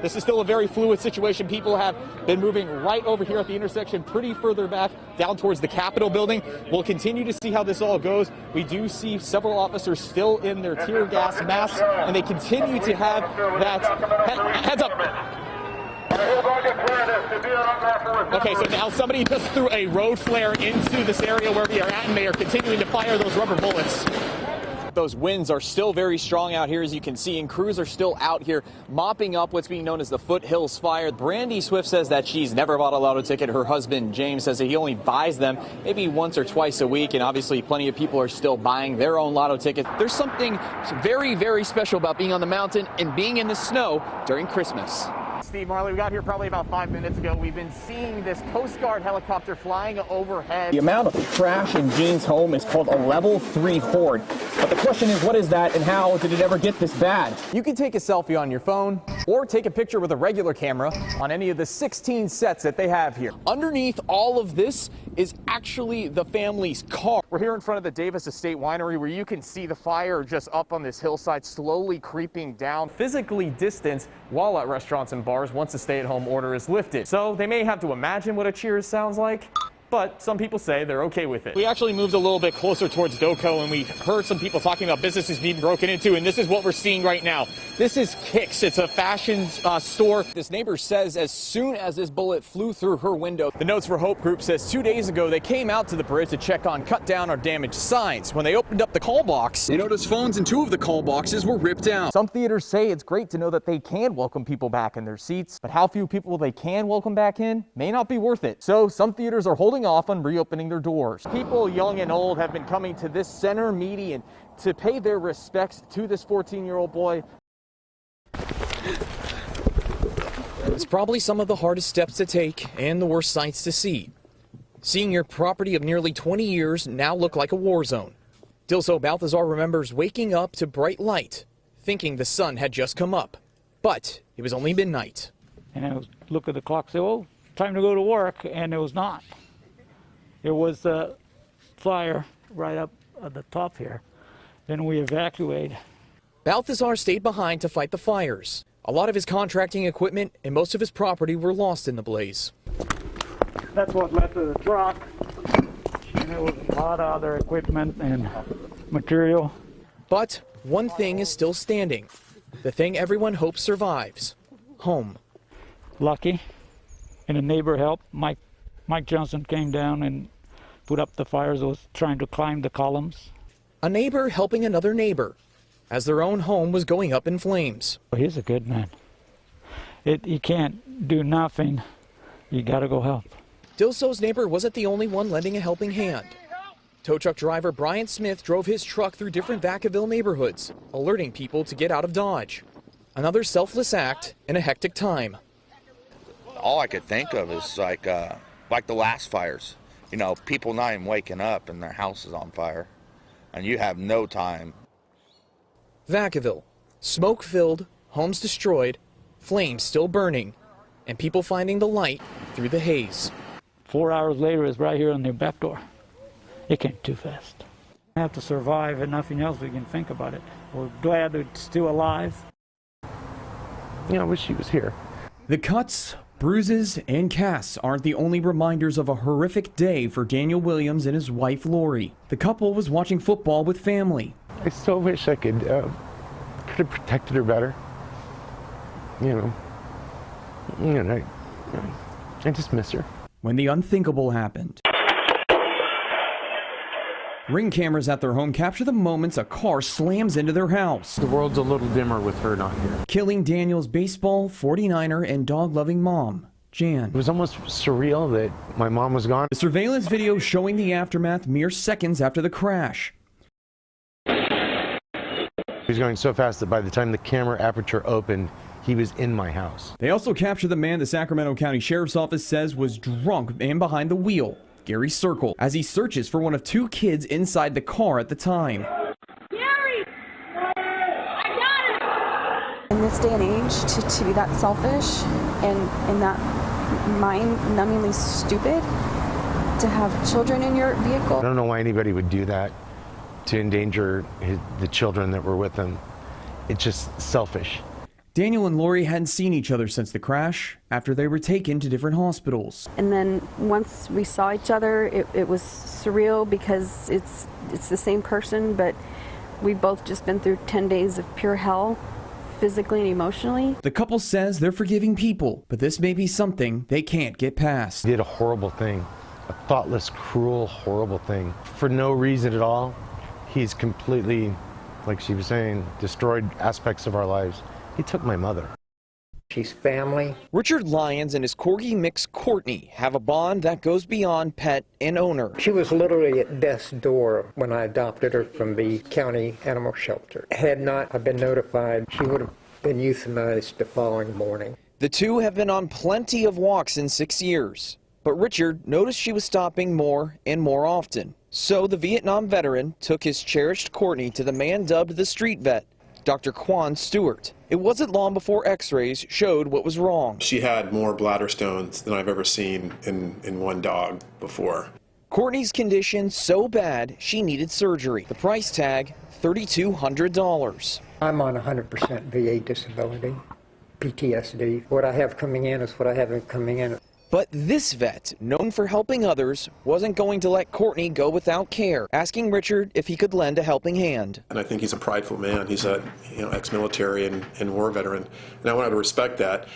This is still a very fluid situation. People have been moving right over here at the intersection, pretty further back down towards the Capitol building. We'll continue to see how this all goes. We do see several officers still in their tear gas masks, and they continue to have that heads up. Okay, so now somebody just threw a road flare into this area where we are at, and they are continuing to fire those rubber bullets. Those winds are still very strong out here, as you can see, and crews are still out here mopping up what's being known as the Foothills Fire. Brandy Swift says that she's never bought a lotto ticket. Her husband, James, says that he only buys them maybe once or twice a week, and obviously plenty of people are still buying their own lotto tickets. There's something very, very special about being on the mountain and being in the snow during Christmas. Steve Marley, we got here probably about 5 minutes ago. We've been seeing this Coast Guard helicopter flying overhead. The amount of trash in Jean's home is called a level 3 hoard. But the question is, what is that and how did it ever get this bad? You can take a selfie on your phone or take a picture with a regular camera on any of the 16 sets that they have here. Underneath all of this is actually the family's car. We're here in front of the Davis Estate Winery, where you can see the fire just up on this hillside slowly creeping down. Physically distanced while at restaurants and bars once the stay-at-home order is lifted. So they may have to imagine what a cheers sounds like, but some people say they're okay with it. We actually moved a little bit closer towards Doco, and we heard some people talking about businesses being broken into, and this is what we're seeing right now. This is Kicks. It's a fashion store. This neighbor says as soon as this bullet flew through her window. The Notes for Hope group says 2 days ago they came out to the bridge to check on cut down or damaged signs. When they opened up the call box, they noticed phones in 2 of the call boxes were ripped out. Some theaters say it's great to know that they can welcome people back in their seats, but how few people they can welcome back in may not be worth it. So some theaters are holding off on reopening their doors. People young and old have been coming to this center median to pay their respects to this 14-year-old boy. It's probably some of the hardest steps to take and the worst sights to see. Seeing your property of nearly 20 years now look like a war zone. Dilso Balthazar remembers waking up to bright light, thinking the sun had just come up, but it was only midnight. And I was look at the clock, say, "Oh, time to go to work," and it was not. There was a fire right up at the top here. Then we evacuated. Balthazar stayed behind to fight the fires. A lot of his contracting equipment and most of his property were lost in the blaze. That's what led to the truck. And there was a lot of other equipment and material. But one thing is still standing. The thing everyone hopes survives. Home. Lucky. And a neighbor helped. Mike Johnson came down and put up the fires. I was trying to climb the columns. A neighbor helping another neighbor as their own home was going up in flames. He's a good man. You can't do nothing. You got to go help. Dilso's neighbor wasn't the only one lending a helping hand. Tow truck driver Brian Smith drove his truck through different Vacaville neighborhoods, alerting people to get out of Dodge. Another selfless act in a hectic time. All I could think of is like the last fires. You know, people not even waking up and their house is on fire. And you have no time. Vacaville, smoke-filled, homes destroyed, flames still burning, and people finding the light through the haze. 4 hours later, it's right here on the back door. It came too fast. We have to survive and nothing else we can think about it. We're glad it's still alive. I wish he was here. The cuts, bruises, and casts aren't the only reminders of a horrific day for Daniel Williams and his wife, Lori. The couple was watching football with family. I so wish I could have protected her better. I just miss her. When the unthinkable happened. Ring cameras at their home capture the moments a car slams into their house. The world's a little dimmer with her not here. Killing Daniel's baseball, 49er, and dog-loving mom, Jan. It was almost surreal that my mom was gone. The surveillance video showing the aftermath mere seconds after the crash. He was going so fast that by the time the camera aperture opened, he was in my house. They also captured the man the Sacramento County Sheriff's Office says was drunk and behind the wheel, Gary Circle, as he searches for one of 2 kids inside the car at the time. Gary! I got it! In this day and age, to be that selfish and that mind-numbingly stupid, to have children in your vehicle. I don't know why anybody would do that to endanger the children that were with him. It's just selfish. Daniel and Lori hadn't seen each other since the crash after they were taken to different hospitals. And then once we saw each other, it was surreal because it's the same person, but we've both just been through 10 days of pure hell, physically and emotionally. The couple says they're forgiving people, but this may be something they can't get past. He did a horrible thing, a thoughtless, cruel, horrible thing. For no reason at all, he's completely, like she was saying, destroyed aspects of our lives. He took my mother. She's family. Richard Lyons and his corgi mix Courtney have a bond that goes beyond pet and owner. She was literally at death's door when I adopted her from the county animal shelter. Had not I been notified, she would have been euthanized the following morning. The two have been on plenty of walks in 6 years, but Richard noticed she was stopping more and more often. So the Vietnam veteran took his cherished Courtney to the man dubbed the street vet, Dr. Quan Stewart. It wasn't long before x-rays showed what was wrong. She had more bladder stones than I've ever seen in one dog before. Courtney's condition so bad she needed surgery. The price tag, $3,200. I'm on 100% VA disability, PTSD. What I have coming in is what I haven't coming in. But this vet, known for helping others, wasn't going to let Courtney go without care, asking Richard if he could lend a helping hand. And I think he's a prideful man. He's a ex-military and war veteran, and I wanted to respect that.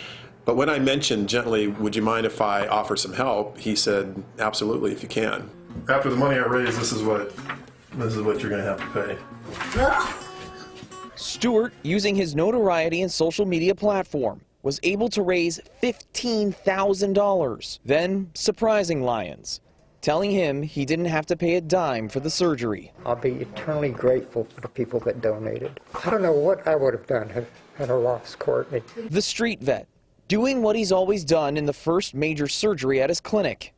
But when I mentioned gently, would you mind if I offer some help, he said, absolutely, if you can. After the money I raise, this is what you're going to have to pay. Stewart, using his notoriety and social media platform, was able to raise $15,000, then surprising Lyons, telling him he didn't have to pay a dime for the surgery. I'll be eternally grateful for the people that donated. I don't know what I would have done had I lost Courtney. The street vet, doing what he's always done in the first major surgery at his clinic,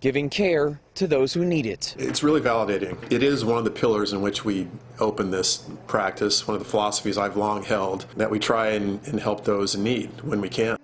giving care to those who need it. It's really validating. It is one of the pillars in which we open this practice, one of the philosophies I've long held, that we try and help those in need when we can.